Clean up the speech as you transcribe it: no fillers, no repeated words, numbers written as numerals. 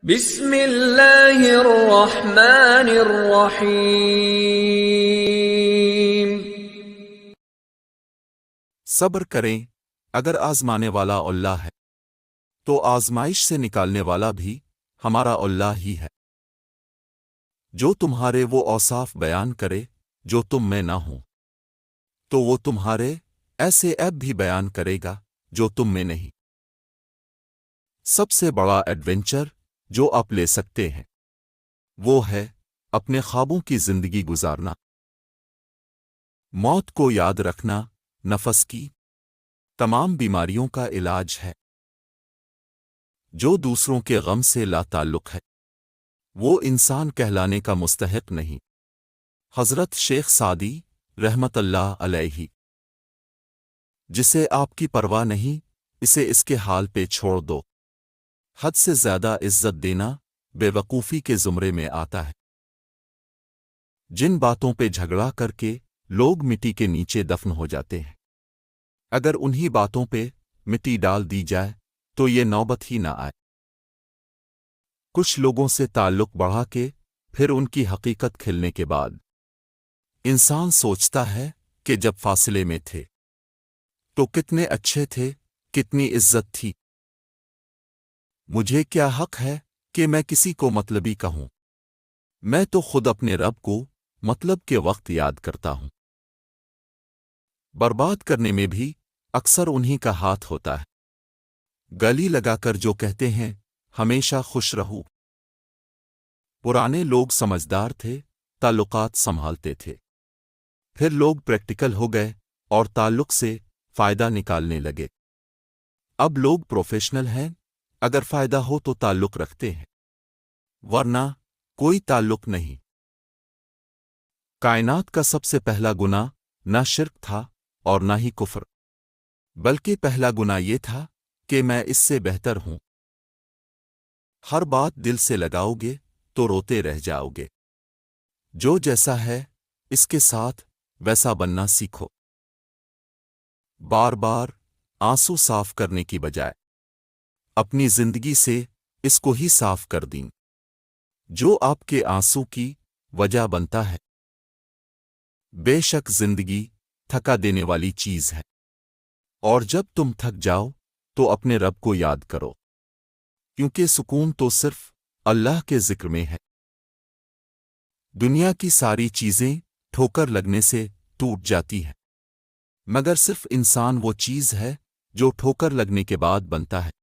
بسم اللہ الرحمن الرحیم۔ صبر کریں، اگر آزمانے والا اللہ ہے تو آزمائش سے نکالنے والا بھی ہمارا اللہ ہی ہے، جو تمہارے وہ اوصاف بیان کرے جو تم میں نہ ہوں، تو وہ تمہارے ایسے عیب بھی بیان کرے گا جو تم میں نہیں۔ سب سے بڑا ایڈونچر جو آپ لے سکتے ہیں وہ ہے اپنے خوابوں کی زندگی گزارنا۔ موت کو یاد رکھنا نفس کی تمام بیماریوں کا علاج ہے۔ جو دوسروں کے غم سے لا تعلق ہے وہ انسان کہلانے کا مستحق نہیں۔ حضرت شیخ سعدی رحمت اللہ علیہ۔ جسے آپ کی پرواہ نہیں اسے اس کے حال پہ چھوڑ دو۔ حد سے زیادہ عزت دینا بے وقوفی کے زمرے میں آتا ہے۔ جن باتوں پہ جھگڑا کر کے لوگ مٹی کے نیچے دفن ہو جاتے ہیں، اگر انہی باتوں پہ مٹی ڈال دی جائے تو یہ نوبت ہی نہ آئے۔ کچھ لوگوں سے تعلق بڑھا کے پھر ان کی حقیقت کھلنے کے بعد انسان سوچتا ہے کہ جب فاصلے میں تھے تو کتنے اچھے تھے، کتنی عزت تھی۔ مجھے کیا حق ہے کہ میں کسی کو مطلبی کہوں؟ میں تو خود اپنے رب کو مطلب کے وقت یاد کرتا ہوں۔ برباد کرنے میں بھی اکثر انہی کا ہاتھ ہوتا ہے۔ گلی لگا کر جو کہتے ہیں ہمیشہ خوش رہو۔ پرانے لوگ سمجھدار تھے، تعلقات سنبھالتے تھے، پھر لوگ پریکٹیکل ہو گئے اور تعلق سے فائدہ نکالنے لگے۔ اب لوگ پروفیشنل ہیں، اگر فائدہ ہو تو تعلق رکھتے ہیں، ورنہ کوئی تعلق نہیں۔ کائنات کا سب سے پہلا گناہ نہ شرک تھا اور نہ ہی کفر، بلکہ پہلا گناہ یہ تھا کہ میں اس سے بہتر ہوں۔ ہر بات دل سے لگاؤ گے تو روتے رہ جاؤ گے۔ جو جیسا ہے اس کے ساتھ ویسا بننا سیکھو۔ بار بار آنسو صاف کرنے کی بجائے اپنی زندگی سے اس کو ہی صاف کر دیں جو آپ کے آنسو کی وجہ بنتا ہے۔ بے شک زندگی تھکا دینے والی چیز ہے، اور جب تم تھک جاؤ تو اپنے رب کو یاد کرو، کیونکہ سکون تو صرف اللہ کے ذکر میں ہے۔ دنیا کی ساری چیزیں ٹھوکر لگنے سے ٹوٹ جاتی ہیں، مگر صرف انسان وہ چیز ہے جو ٹھوکر لگنے کے بعد بنتا ہے۔